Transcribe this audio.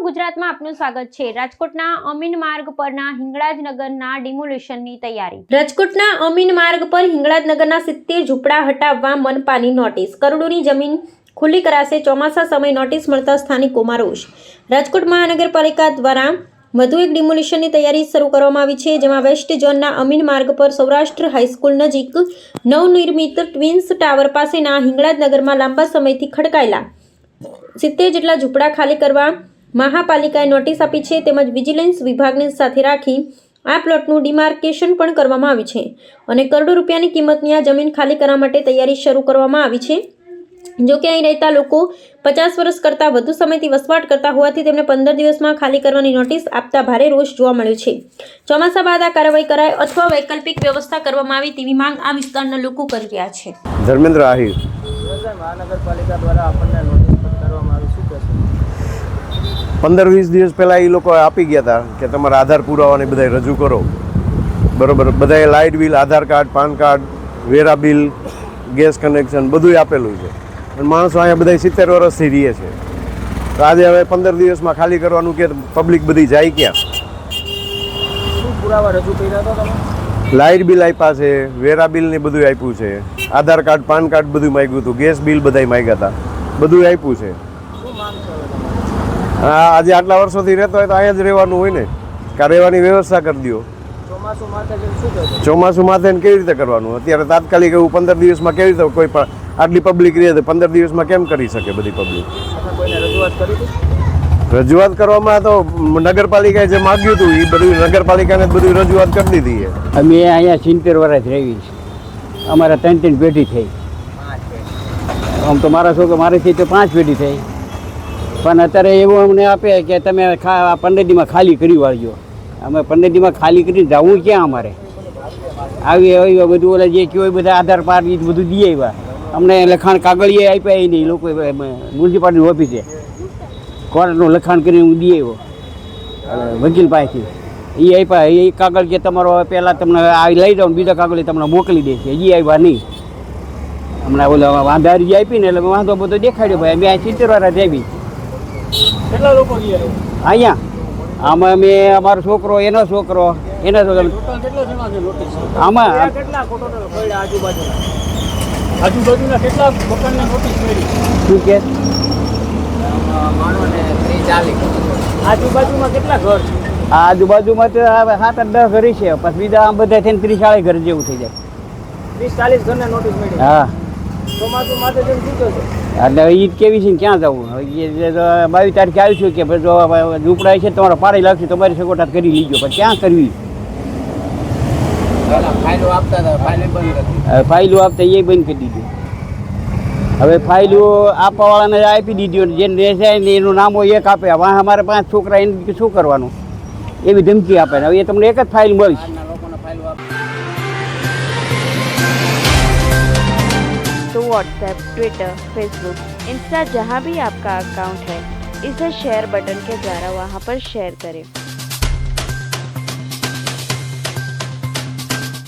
ગુજરાતમાં આપનું સ્વાગત છે। રાજકોટના અમીન માર્ગ પરના હિંગળાજ નગરના ડિમોલિશનની તૈયારી। રાજકોટના અમીન માર્ગ પર હિંગળાજ નગરના 70 ઝૂંપડા હટાવવા મનપાની નોટિસ। કરોડોની જમીન ખુલ્લી કરાશે। ચોમાસા સમય નોટિસ મળતા સ્થાનિકોમાં રોષ। રાજકોટ મહાનગરપાલિકા દ્વારા વધુ એક ડિમોલિશનની તૈયારી શરૂ કરવામાં આવી છે, જેમાં વેસ્ટ ઝોનના અમીન માર્ગ પર સૌરાષ્ટ્ર હાઈસ્કૂલ નજીક નવનિર્મિત ટ્વિન્સ ટાવર પાસેના હિંગળાજ નગરમાં લાંબા સમયથી ખડકાયેલા 70 જેટલા ઝૂંપડા ખાલી કરવા મહાપાલિકાએ નોટિસ આપી છે, તેમજ વિજિલન્સ વિભાગને સાથે રાખી આ પ્લોટનું ડિમાર્કેશન પણ કરવામાં આવ્યું છે અને કરોડો રૂપિયાની કિંમતની આ જમીન ખાલી કરવા માટે તૈયારી શરૂ કરવામાં આવી છે। જો કે અહીં રહેતા લોકો 50 વર્ષ કરતાં વધુ સમયથી વસવાટ કરતા હોવાથી તેમને 15 દિવસમાં ખાલી કરવાની નોટિસ આપતા ભારે રોષ જોવા મળ્યો છે। ચોમાસા બાદ આ કાર્યવાહી કરાય અથવા વૈકલ્પિક વ્યવસ્થા કરવામાં આવે તેવી માંગ આ વિસ્તારના લોકો કરી રહ્યા છે। ધર્મેન્દ્ર આહિર મહાનગરપાલિકા દ્વારા આપણને નોટિસ કરવામાં આવી, શું કહેશો? 15-20 દિવસ પહેલાં એ લોકો આપી ગયા હતા કે તમારા આધાર પુરાવાને બધા રજૂ કરો, બરાબર। બધાએ લાઇટ બિલ, આધાર કાર્ડ, પાન કાર્ડ, વેરા બિલ, ગેસ કનેક્શન બધું આપેલું છે અને માણસો અહીંયા બધા 70 વર્ષથી રહે છે। તો આજે હવે 15 દિવસમાં ખાલી કરવાનું કે પબ્લિક બધી જાય ક્યાં? શું પુરાવા રજૂ કર્યા હતા તમે? લાઇટ બિલ આપ્યા છે, વેરા બિલ ને બધું આપ્યું છે, આધાર કાર્ડ, પાન કાર્ડ બધું માગ્યું હતું, ગેસ બિલ બધાય માગ્યા હતા, બધું આપ્યું છે। શું માંગ છે? હા, આજે આટલા વર્ષોથી રહેતો હોય તો અહીંયા જ રહેવાનું હોય ને, કાં રહેવાની વ્યવસ્થા કરી દો। ચોમાસું માથે શું કહેશો? ચોમાસું માથે કેવી રીતે કરવાનું? અત્યારે તાત્કાલિક એવું 15 દિવસમાં કેવી રીતે કોઈ પણ આટલી પબ્લિક રહે તો 15 દિવસમાં કેમ કરી શકે બધી પબ્લિક? કોઈને રજૂઆત કરી હતી? રજૂઆત કરવામાં તો નગરપાલિકાએ જે માગ્યું હતું એ બધું નગરપાલિકાને બધું રજૂઆત કરી દીધી છે। અમે અહીંયા 70 વર્ષ રહી છે, અમારા 3 પેઢી થઈ। આમ તો મારા છોકરા મારેથી તો 5 પેઢી થઈ, પણ અત્યારે એવું અમને આપે કે તમે 15 દીમાં ખાલી કરી વાળજો। અમે 15 દીમાં ખાલી કરીને જવું ક્યાં? અમારે આવી બધું ઓલા જે કહેવાય બધા આધાર કાર્ડ એ બધું દઈ આવ્યા, અમને લખાણ કાગળીએ આપ્યા એ નહીં, લોકો મ્યુનિસિપાલિટી ઓફિસે કોર્ટનું લખાણ કરીને હું દઈ આવ્યો વકીલ પાસેથી, એ આપ્યા એ કાગળ કે તમારો પહેલાં તમને આવી લઈ જાઓ, બીજા કાગળ તમને મોકલી દેશે, એ આવ્યા નહીં। હમણાં ઓલા વાંધારી જે આપી ને એટલે વાંધો બધો દેખાડ્યો ભાઈ, અમે આ 70 વર્ષ આવી। કેટલા લોકો ગયા અહીંયા આમાં અમે અમારો છોકરો, એનો છોકરો, એના છોકરો, કેટલા જણા છે નોટિસ? આમાં કેટલા ટોટલ પડ્યા આજુબાજુના કેટલા મકાનની નોટિસ મળી? શું કે માણોને 30-40 આજુબાજુમાં કેટલા ઘર છે? આ આજુબાજુમાં તો 7-10 ઘર છે, પછી બીજા આમ બધા થઈને 30-40 ઘર જેવું થઈ જાય। 30-40 ઘરને નોટિસ મળી? હા, ચોમાસું માથે જેમ શું કહો છો? એટલે ઈદ કેવી છે ને ક્યાં જવું? 22 તારીખે આવીશું કે જો ઝૂંપડા છે તમારે પાડી લાગશે, તમારી સગવડ કરી લીજો, પણ ક્યાં કરવી? ફાઇલો આપતા હતા, ફાઇલો બંધ કરી, ફાઇલો આપતા એ બંધ કરી દીધું। હવે ફાઇલો આપવાવાળાને આપી દીધી, જેને રહેશે ને એનું નામ હોય એક આપે, વાહ અમારે 5 છોકરા એને શું કરવાનું? એવી ધમકી આપે ને હવે એ તમને એક જ ફાઇલ મળશે। तो व्हाट्सएप, ट्विटर, फेसबुक, इंस्टा जहाँ भी आपका अकाउंट है, इसे शेयर बटन के द्वारा वहाँ पर शेयर करें।